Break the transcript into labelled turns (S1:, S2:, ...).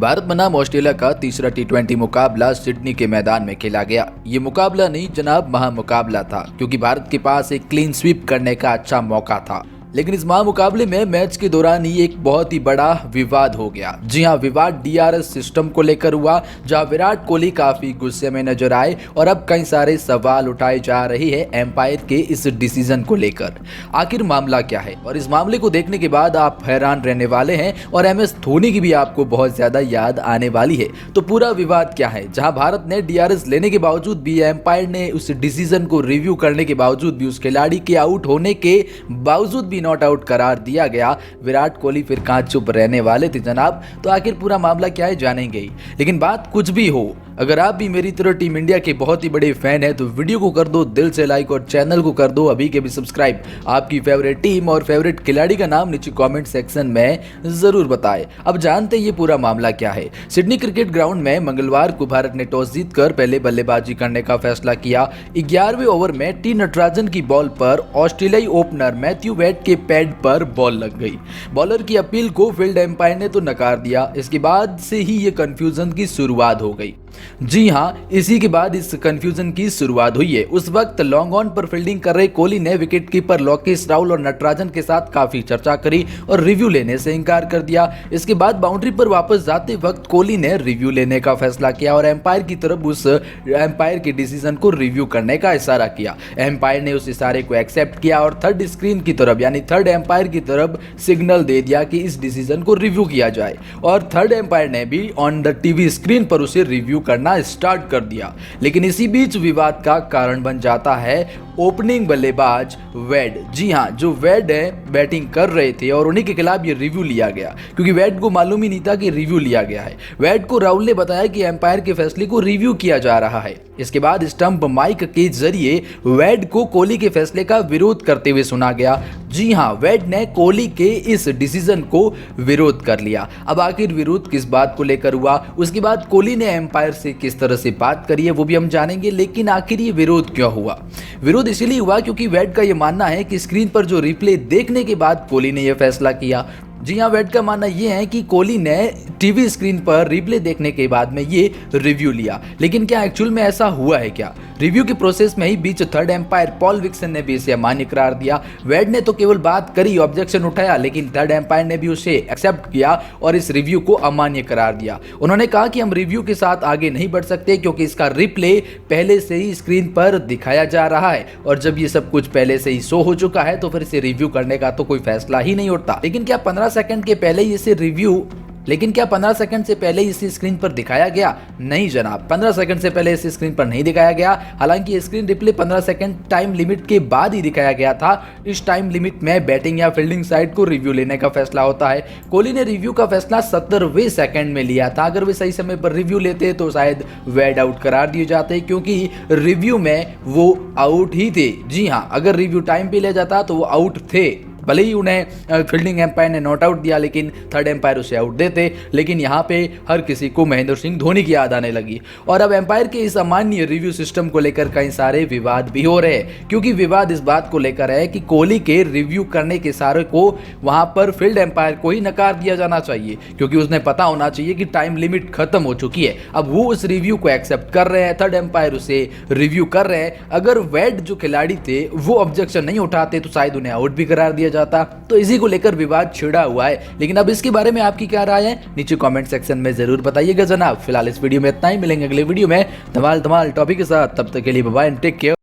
S1: भारत बनाम ऑस्ट्रेलिया का तीसरा टी20 मुकाबला सिडनी के मैदान में खेला गया। ये मुकाबला नहीं जनाब, महामुकाबला था, क्योंकि भारत के पास एक क्लीन स्वीप करने का अच्छा मौका था। लेकिन इस महामुकाबले में मैच के दौरान ही एक बहुत ही बड़ा विवाद हो गया। जी हां, विवाद डीआरएस सिस्टम को लेकर हुआ, जहां विराट कोहली काफी गुस्से में नजर आए और अब कई सारे सवाल उठाए जा रहे हैं एम्पायर के इस डिसीजन को लेकर। आखिर मामला क्या है, और इस मामले को देखने के बाद आप हैरान रहने वाले हैं और एमएस धोनी की भी आपको बहुत ज्यादा याद आने वाली है। तो पूरा विवाद क्या है, जहां भारत ने डीआरएस लेने के बावजूद भी एम्पायर ने उस डिसीजन को रिव्यू करने के बावजूद भी, उस खिलाड़ी के आउट होने के बावजूद भी नॉट आउट करार दिया गया। विराट कोहली फिर कहां चुप रहने वाले थे जनाब। तो आखिर पूरा मामला क्या है जानेंगे ही। लेकिन बात कुछ भी हो, अगर आप भी मेरी तरह टीम इंडिया के बहुत ही बड़े फैन हैं तो वीडियो को कर दो दिल से लाइक और चैनल को कर दो अभी के भी सब्सक्राइब। आपकी फेवरेट टीम और फेवरेट खिलाड़ी का नाम नीचे कमेंट सेक्शन में जरूर बताएं। अब जानते हैं ये पूरा मामला क्या है। सिडनी क्रिकेट ग्राउंड में मंगलवार को भारत ने टॉस जीतकर पहले बल्लेबाजी करने का फैसला किया। 11वें ओवर में टी नटराजन की बॉल पर ऑस्ट्रेलियाई ओपनर मैथ्यू वेड के पैड पर बॉल लग गई। बॉलर की अपील को फील्ड एम्पायर ने तो नकार दिया। इसके बाद से ही ये कंफ्यूजन की शुरुआत हो गई। जी हां, इसी के बाद इस कंफ्यूजन की शुरुआत हुई है। उस वक्त लॉन्ग ऑन पर फील्डिंग कर रहे कोहली ने विकेट कीपर लोकेश राहुल और नटराजन के साथ काफी चर्चा करी और रिव्यू लेने से इनकार कर दिया। इसके बाद बाउंड्री पर वापस जाते वक्त कोहली ने रिव्यू लेने का फैसला किया और एम्पायर की तरफ उस एम्पायर के डिसीजन को रिव्यू करने का इशारा किया। एम्पायर ने उस इशारे को एक्सेप्ट किया और थर्ड स्क्रीन की तरफ यानी थर्ड एम्पायर की तरफ सिग्नल दे दिया कि इस डिसीजन को रिव्यू किया जाए, और थर्ड एम्पायर ने भी ऑन द टीवी स्क्रीन पर उसे रिव्यू करना स्टार्ट कर दिया। लेकिन इसी बीच विवाद का कारण बन जाता है ओपनिंग बल्लेबाज वेड। जी हां, जो वेड है बैटिंग कर रहे थे और उन्हीं के खिलाफ ये रिव्यू लिया गया, क्योंकि वेड को मालूम ही नहीं था कि रिव्यू लिया गया है। वेड को राहुल ने बताया कि एम्पायर के फैसले को रिव्यू किया जा रहा है। इसके बाद स्टंप माइक के जरिए वेड को कोहली के फैसले का विरोध करते हुए सुना गया। जी हां, वेड ने कोहली के इस डिसीजन को विरोध कर लिया। अब आखिर विरोध किस बात को लेकर हुआ, उसके बाद कोहली ने एम्पायर से किस तरह से बात करी है वो भी हम जानेंगे। लेकिन आखिर ये विरोध क्यों हुआ? विरोध इसलिए हुआ क्योंकि वेड का ये मानना है कि स्क्रीन पर जो रिप्ले देखने के बाद कोहली ने यह फैसला किया। जी हाँ, वेड का मानना यह है कि कोहली ने टीवी स्क्रीन पर रिप्ले देखने के बाद में ये रिव्यू लिया। लेकिन क्या एक्चुअल में ऐसा हुआ है क्या? रिव्यू के प्रोसेस में ही बीच थर्ड एम्पायर पॉल विक्सन ने भी इसे अमान्य करार दिया। वेड ने तो केवल बात करी, ऑब्जेक्शन उठाया, लेकिन थर्ड एम्पायर ने भी उसे एक्सेप्ट किया और इस रिव्यू को अमान्य करार दिया। उन्होंने कहा कि हम रिव्यू के साथ आगे नहीं बढ़ सकते क्योंकि इसका रिप्ले पहले से ही स्क्रीन पर दिखाया जा रहा है, और जब ये सब कुछ पहले से ही शो हो चुका है तो फिर इसे रिव्यू करने का तो कोई फैसला ही नहीं उठता। लेकिन क्या 15 सेकंड के पहले इसे रिव्यू लेकिन क्या 15 सेकंड से पहले इसे स्क्रीन पर दिखाया गया? नहीं जनाब, 15 सेकंड से पहले इसे स्क्रीन पर नहीं दिखाया गया। हालांकि screen replay 15 second time limit के बाद ही दिखाया गया था। इस टाइम लिमिट में बैटिंग या फील्डिंग साइड को रिव्यू लेने का फैसला होता है। कोहली ने रिव्यू का फैसला 70वें सेकंड में लिया था। अगर वे सही समय पर रिव्यू लेते तो शायद वेड आउट करार दिए जाते, क्योंकि रिव्यू में वो आउट ही थे। जी हाँ, अगर रिव्यू टाइम पे ले जाता तो वो आउट थे। भले ही उन्हें फील्डिंग एम्पायर ने नॉट आउट दिया, लेकिन थर्ड एम्पायर उसे आउट देते। लेकिन यहाँ पे हर किसी को महेंद्र सिंह धोनी की याद आने लगी, और अब एम्पायर के इस अमान्य रिव्यू सिस्टम को लेकर कई सारे विवाद भी हो रहे हैं। क्योंकि विवाद इस बात को लेकर है कि कोहली के रिव्यू करने के सारे को वहां पर फील्ड एम्पायर को ही नकार दिया जाना चाहिए, क्योंकि उसने पता होना चाहिए कि टाइम लिमिट खत्म हो चुकी है। अब वो उस रिव्यू को एक्सेप्ट कर रहे हैं, थर्ड एम्पायर उसे रिव्यू कर रहे हैं। अगर वेड जो खिलाड़ी थे वो ऑब्जेक्शन नहीं उठाते तो शायद उन्हें आउट भी करार दिया जाता। तो इसी को लेकर विवाद छिड़ा हुआ है। लेकिन अब इसके बारे में आपकी क्या राय है, नीचे कमेंट सेक्शन में जरूर बताइएगा जनाब। फिलहाल इस वीडियो में इतना ही, मिलेंगे अगले वीडियो में धमाल टॉपिक के साथ। तब तक के लिए bye bye and take care.